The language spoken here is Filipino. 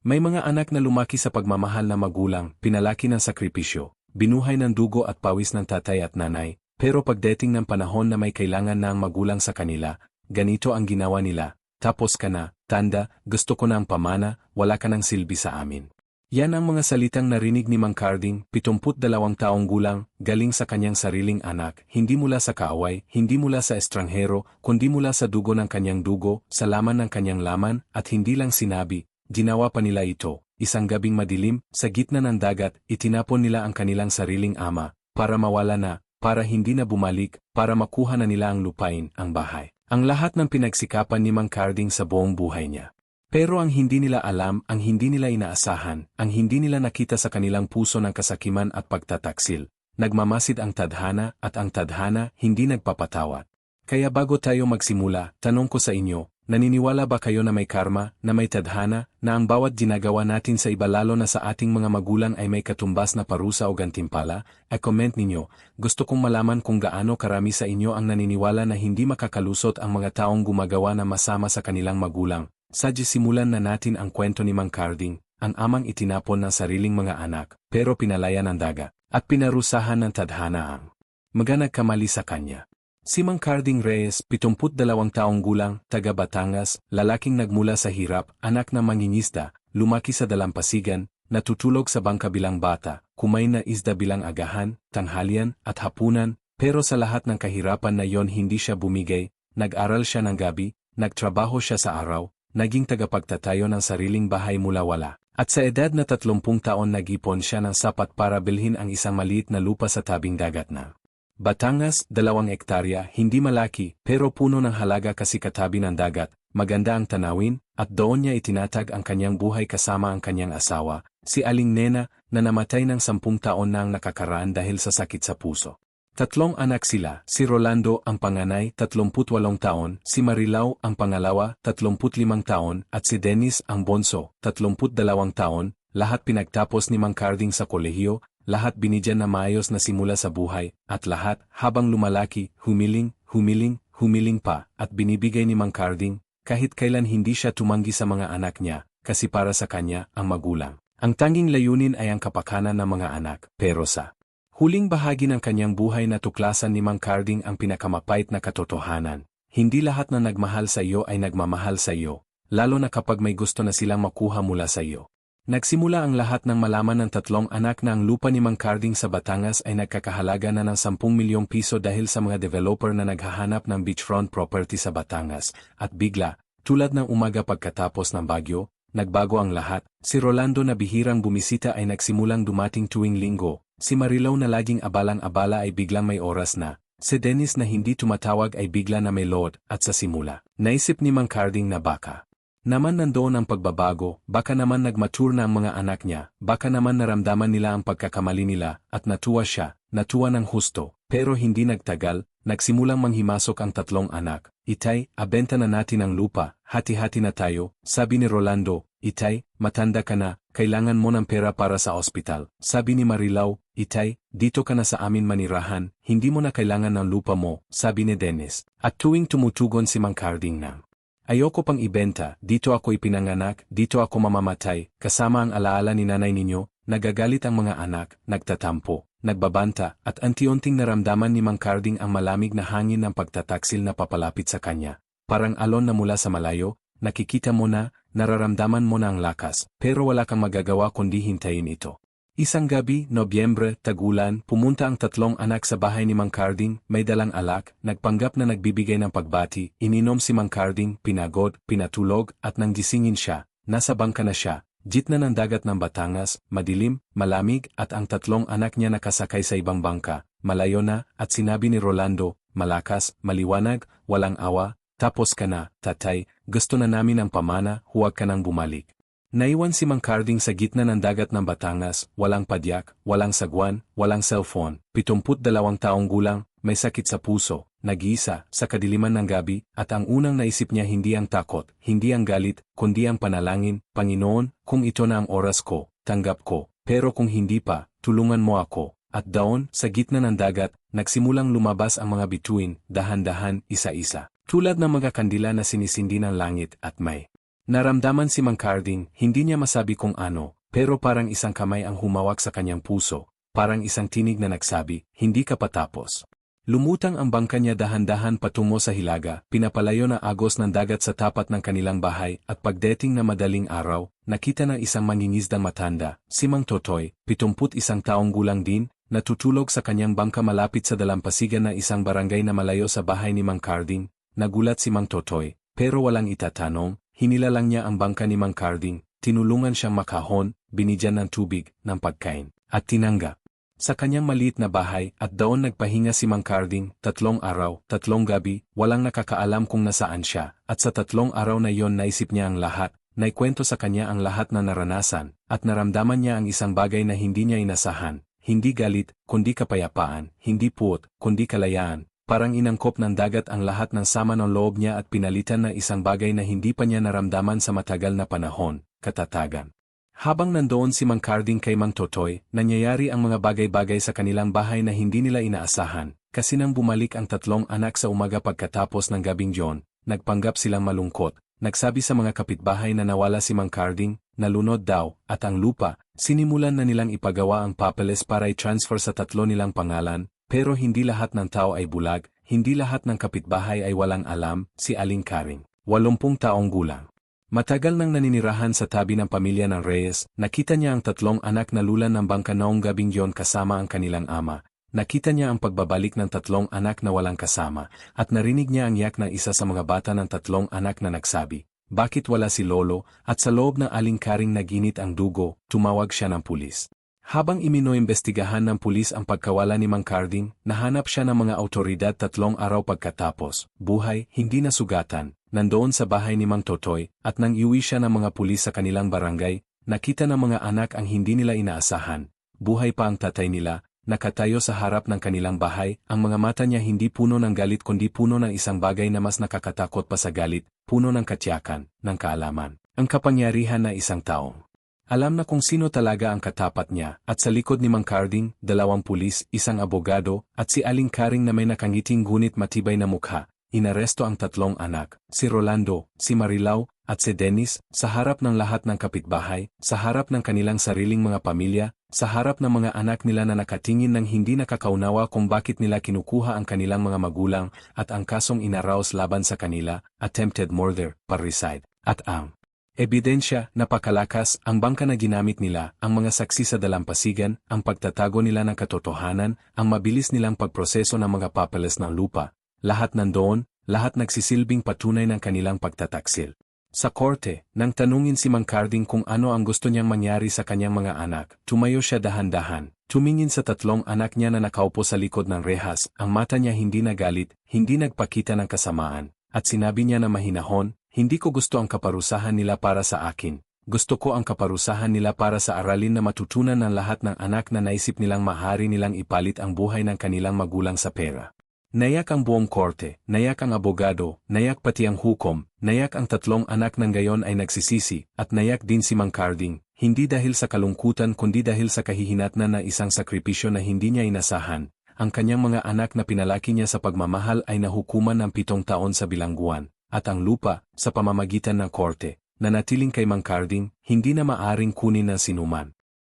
May mga anak na lumaki sa pagmamahal na magulang, pinalaki ng sakripisyo, binuhay ng dugo at pawis ng tatay at nanay, pero pagdating ng panahon na may kailangan na ang magulang sa kanila, ganito ang ginawa nila, tapos ka na, tanda, gusto ko na ang pamana, wala ka ng silbi sa amin. Yan ang mga salitang narinig ni Mang Carding, 72 taong gulang, galing sa kanyang sariling anak, hindi mula sa kaaway, hindi mula sa estranghero, kundi mula sa dugo ng kanyang dugo, sa laman ng kanyang laman, at hindi lang sinabi, ginawa pa nila ito. Isang gabing madilim, sa gitna ng dagat, itinapon nila ang kanilang sariling ama, para mawala na, para hindi na bumalik, para makuha na nila ang lupain, ang bahay. Ang lahat ng pinagsikapan ni Mang Carding sa buong buhay niya. Pero ang hindi nila alam, ang hindi nila inaasahan, ang hindi nila nakita sa kanilang puso ng kasakiman at pagtataksil, nagmamasid ang tadhana at ang tadhana hindi nagpapatawad. Kaya bago tayo magsimula, tanong ko sa inyo, naniniwala ba kayo na may karma, na may tadhana, na ang bawat ginagawa natin sa iba lalo na sa ating mga magulang ay may katumbas na parusa o gantimpala? Comment ninyo, gusto kong malaman kung gaano karami sa inyo ang naniniwala na hindi makakalusot ang mga taong gumagawa na masama sa kanilang magulang. Sadya simulan na natin ang kwento ni Mang Carding, ang amang itinapon ng sariling mga anak, pero pinalaya ng dagat, at pinarusahan ng tadhana ang mga nagkamali sa kanya. Si Mang Carding Reyes, 72 taong gulang, taga Batangas, lalaking nagmula sa hirap, anak ng mangingisda, lumaki sa dalampasigan, natutulog sa bangka bilang bata, kumain na isda bilang agahan, tanghalian, at hapunan, pero sa lahat ng kahirapan na yon hindi siya bumigay, nag-aral siya ng gabi, nagtrabaho siya sa araw, naging tagapagtatayo ng sariling bahay mula wala. At sa edad na 30 taon nag-ipon siya ng sapat para bilhin ang isang maliit na lupa sa tabing dagat na Batangas, 2 hektarya, hindi malaki, pero puno ng halaga kasi katabi ng dagat, maganda ang tanawin, at doon niya itinatag ang kanyang buhay kasama ang kanyang asawa, si Aling Nena, na namatay ng 10 taon na ang nakakaraan dahil sa sakit sa puso. 3 anak sila, si Rolando ang panganay, 38 taon, si Marilao ang pangalawa, 35 taon, at si Dennis ang bonso, 32 taon, lahat pinagtapos ni Mang Carding sa kolehiyo, lahat binigyan na maayos na simula sa buhay, at lahat, habang lumalaki, humiling pa, at binibigay ni Mang Carding, kahit kailan hindi siya tumanggi sa mga anak niya, kasi para sa kanya, ang magulang. Ang tanging layunin ay ang kapakanan ng mga anak, pero sa huling bahagi ng kanyang buhay natuklasan ni Mang Carding ang pinakamapait na katotohanan. Hindi lahat na nagmahal sa iyo ay nagmamahal sa iyo, lalo na kapag may gusto na silang makuha mula sa iyo. Nagsimula ang lahat ng malaman ng 3 anak na ang lupa ni Mang Carding sa Batangas ay nagkakahalaga na ng 10 milyong piso dahil sa mga developer na naghahanap ng beachfront property sa Batangas. At bigla, tulad ng umaga pagkatapos ng bagyo, nagbago ang lahat. Si Rolando na bihirang bumisita ay nagsimulang dumating tuwing linggo. Si Marilao na laging abalang-abala ay biglang may oras na. Si Dennis na hindi tumatawag ay bigla na may load. At sa simula, naisip ni Mang Carding na baka naman nandoon ang pagbabago, baka naman nagmature na ang mga anak niya, baka naman naramdaman nila ang pagkakamali nila, at natuwa siya, natuwa ng husto. Pero hindi nagtagal, nagsimulang manghimasok ang 3 anak. Itay, abenta na natin ang lupa, hati-hati na tayo, sabi ni Rolando. Itay, matanda ka na, kailangan mo ng pera para sa ospital. Sabi ni Marilao. Itay, dito ka na sa amin manirahan, hindi mo na kailangan ng lupa mo, sabi ni Dennis. At tuwing tumutugon si Mang Carding na ayoko pang ibenta, dito ako ipinanganak, dito ako mamamatay, kasama ang alaala ni nanay ninyo, nagagalit ang mga anak, nagtatampo, nagbabanta, at anti-unting naramdaman ni Mang Carding ang malamig na hangin ng pagtataksil na papalapit sa kanya. Parang alon na mula sa malayo, nakikita mo na, nararamdaman mo na ang lakas, pero wala kang magagawa kundi hintayin ito. Isang gabi, Nobyembre, tag-ulan, pumunta ang 3 anak sa bahay ni Mang Carding, may dalang alak, nagpanggap na nagbibigay ng pagbati, ininom si Mang Carding, pinagod, pinatulog, at nang gisingin siya, nasa bangka na siya, gitna ng dagat ng Batangas, madilim, malamig, at ang 3 anak niya nakasakay sa ibang bangka, malayo na, at sinabi ni Rolando, malakas, maliwanag, walang awa, tapos ka na, tatay, gusto na namin ang pamana, huwag ka nang bumalik. Naiwan si Mang Carding sa gitna ng dagat ng Batangas, walang padyak, walang sagwan, walang cellphone, 72 taong gulang, may sakit sa puso, nag-iisa, sa kadiliman ng gabi, at ang unang naisip niya hindi ang takot, hindi ang galit, kundi ang panalangin, Panginoon, kung ito na ang oras ko, tanggap ko, pero kung hindi pa, tulungan mo ako. At daon, sa gitna ng dagat, nagsimulang lumabas ang mga bituin, dahan-dahan, isa-isa. Tulad ng mga kandila na sinisindi ng langit at may Naramdaman si Mang Carding, hindi niya masabi kung ano, pero parang isang kamay ang humawak sa kanyang puso, parang isang tinig na nagsabi, hindi ka patapos. Lumutang ang bangka niya dahan-dahan patungo sa hilaga, pinapalayo na agos ng dagat sa tapat ng kanilang bahay at pagdating na madaling araw, nakita ng isang mangingisdang matanda, si Mang Totoy, 71 taong gulang din, natutulog sa kanyang bangka malapit sa dalampasigan na isang barangay na malayo sa bahay ni Mang Carding. Nagulat si Mang Totoy, pero walang itatanong, hinilalang niya ang bangka ni Mang Carding, tinulungan siyang makahon, binigyan ng tubig, ng pagkain, at tinanggap. Sa kanyang maliit na bahay at doon nagpahinga si Mang Carding, 3 araw, 3 gabi, walang nakakaalam kung nasaan siya, at sa 3 araw na iyon naisip niya ang lahat, naikwento sa kanya ang lahat na naranasan, at naramdaman niya ang isang bagay na hindi niya inasahan, hindi galit, kundi kapayapaan, hindi puot, kundi kalayaan, parang inangkop ng dagat ang lahat ng sama ng loob niya at pinalitan ng isang bagay na hindi pa niya naramdaman sa matagal na panahon, katatagan. Habang nandoon si Mang Carding kay Mang Totoy, nangyayari ang mga bagay-bagay sa kanilang bahay na hindi nila inaasahan, kasi nang bumalik ang 3 anak sa umaga pagkatapos ng gabing yon, nagpanggap silang malungkot, nagsabi sa mga kapitbahay na nawala si Mang Carding, nalunod daw, at ang lupa, sinimulan na nilang ipagawa ang papeles para i-transfer sa 3 nilang pangalan, pero hindi lahat ng tao ay bulag, hindi lahat ng kapitbahay ay walang alam, si Aling Karing, 80 taong gulang. Matagal nang naninirahan sa tabi ng pamilya ng Reyes, nakita niya ang 3 anak na lulan ng bangka noong gabing yon kasama ang kanilang ama. Nakita niya ang pagbabalik ng 3 anak na walang kasama, at narinig niya ang iyak ng isa sa mga bata ng 3 anak na nagsabi, bakit wala si Lolo, at sa loob ng Aling Karing naginit ang dugo, tumawag siya ng pulis. Habang iminoimbestigahan ng pulis ang pagkawala ni Mang Carding, nahanap siya ng mga awtoridad 3 araw pagkatapos, buhay, hindi nasugatan. Nandoon sa bahay ni Mang Totoy, at nang iuwi siya ng mga pulis sa kanilang barangay, nakita ng mga anak ang hindi nila inaasahan. Buhay pa ang tatay nila, nakatayo sa harap ng kanilang bahay, ang mga mata niya hindi puno ng galit kundi puno ng isang bagay na mas nakakatakot pa sa galit, puno ng katiyakan, ng kaalaman. Ang kapangyarihan na isang taong alam na kung sino talaga ang katapat niya, at sa likod ni Mang Carding, 2 pulis, isang abogado, at si Aling Karing na may nakangiting ngunit matibay na mukha. Inaresto ang 3 anak, si Rolando, si Marilao, at si Dennis, sa harap ng lahat ng kapitbahay, sa harap ng kanilang sariling mga pamilya, sa harap ng mga anak nila na nakatingin ng hindi nakakaunawa kung bakit nila kinukuha ang kanilang mga magulang, at ang kasong inaraos laban sa kanila, attempted murder, parricide, at ang ebidensya, napakalakas, ang bangka na ginamit nila, ang mga saksi sa dalampasigan, ang pagtatago nila ng katotohanan, ang mabilis nilang pagproseso ng mga papeles ng lupa. Lahat nandoon, lahat nagsisilbing patunay ng kanilang pagtataksil. Sa korte, nang tanungin si Mang Carding kung ano ang gusto niyang mangyari sa kanyang mga anak, tumayo siya dahan-dahan, tumingin sa 3 anak niya na nakaupo sa likod ng rehas, ang mata niya hindi nagalit, hindi nagpakita ng kasamaan, at sinabi niya na mahinahon, hindi ko gusto ang kaparusahan nila para sa akin, gusto ko ang kaparusahan nila para sa aralin na matutunan ng lahat ng anak na naisip nilang mahari nilang ipalit ang buhay ng kanilang magulang sa pera. Nayak ang buong korte, nayak ang abogado, nayak pati ang hukom, nayak ang 3 anak ng gayon ay nagsisisi, at nayak din si Mang Carding, hindi dahil sa kalungkutan kundi dahil sa kahihinatnan na isang sakripisyo na hindi niya inasahan. Ang kanyang mga anak na pinalaki niya sa pagmamahal ay nahukuman ng 7 taon sa bilangguan, at ang lupa, sa pamamagitan ng korte, nanatiling kay Mang Carding, hindi na maaring kunin ng sinuman.